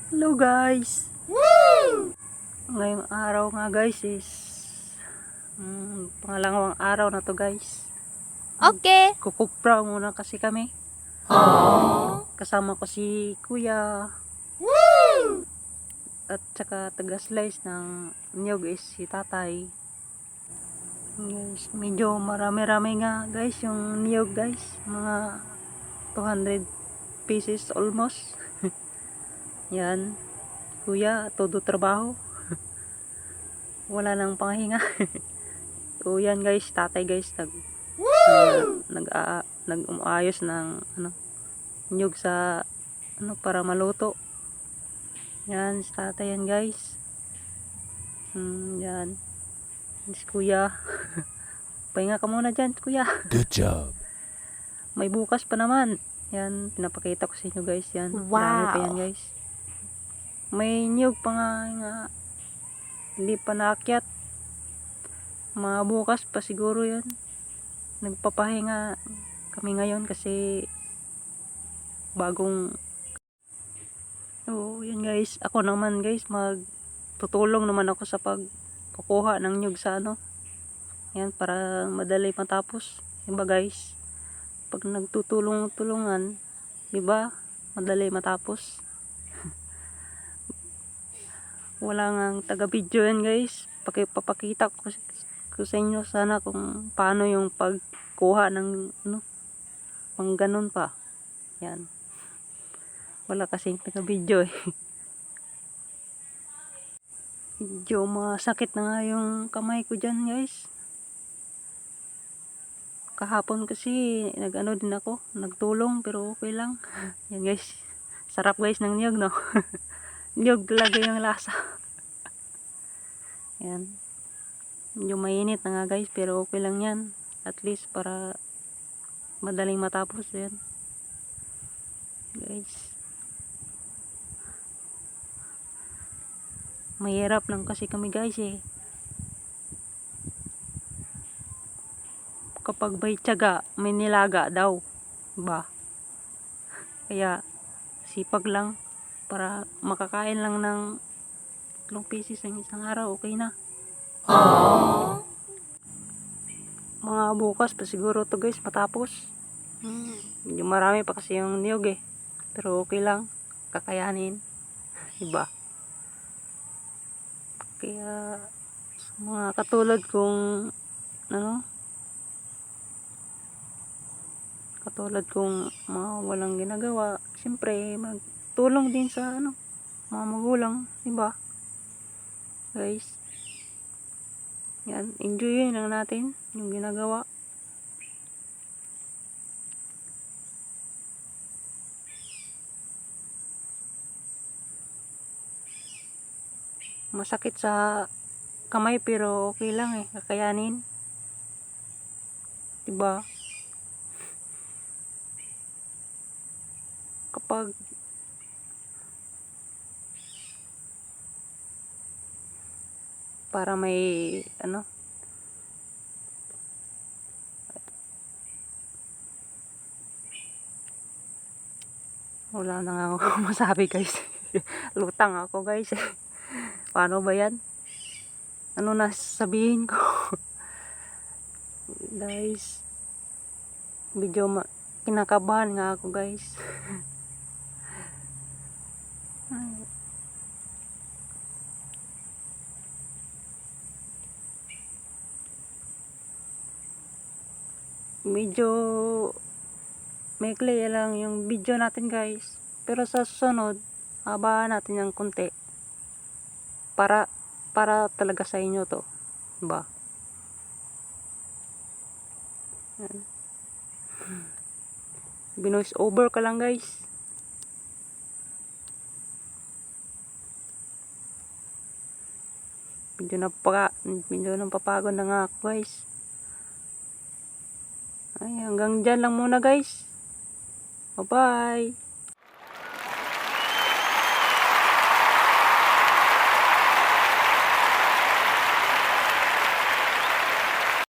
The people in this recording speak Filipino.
Hello guys! Woo! Ngayong araw nga guys is pangalawang araw na to guys. Okay. Kukupra muna kasi kami. Kasama ko si Kuya. Woo! At saka taga-slice ng niyog is si Tatay. Guys, medyo marami-rami nga guys yung niyog guys. Mga 200 pieces almost. Yan. Kuya, todo trabaho. Wala nang panghinga. So yan guys, Tatay guys nag-umayos ng nyug sa para maluto. Yan, si Tatay yan guys. Yan. Si Kuya. Pahinga ka muna dyan, Kuya. Good job. May bukas pa naman. Yan, pinapakita ko sa inyo guys. Yan, marami pa yan guys. May nyug pa nga hindi pa naakyat. Mga bukas pa siguro yan. Nagpapahinga kami ngayon kasi bagong yan guys. Ako naman guys, magtutulong naman ako sa pagkukuha ng nyug sa yan, para madali matapos. Diba guys, pag nagtutulong-tulungan, diba, madali matapos. Wala nga taga-video yan guys. Papakita ko sa inyo sana kung paano yung pagkuha ng pang ganun pa. Yan. Wala kasing taga-video eh. Medyo masakit na nga yung kamay ko dyan guys. Kahapon kasi din ako, nagtulong pero okay lang. Yan guys. Sarap guys ng niyog, no? Niyog talaga yung lasa. Yan. Medyo mainit na nga guys, pero okay lang yan. At least para madaling matapos yan. Guys. Mahirap lang kasi kami guys eh. Kapag may tiyaga, may nilaga daw. Diba? Kaya sipag lang para makakain lang ng 3 pieces ng isang araw, okay na. Aww. Mga bukas pa siguro to guys matapos. Medyo marami pa kasi yung niyog eh. Pero okay lang, kakayanin. Diba? Kaya sa mga katulad kong mga walang ginagawa, siyempre magtulong din sa mga magulang, diba? Guys, yan, enjoyin lang natin yung ginagawa. Masakit sa kamay pero okay lang eh, kakayanin. Diba? Kapag para may wala na nga ako masabi guys. Lutang ako guys. Paano ba yan? Ano na sabihin ko? Guys, medyo kinakabahan nga ako guys. Medyo maikli lang yung video natin guys, pero sa susunod habahan natin ng konti para talaga sa inyo to, diba? Binoise over ka lang guys. Medyo napapagod na nga ako guys. Ay, hanggang dyan lang muna guys. Bye bye.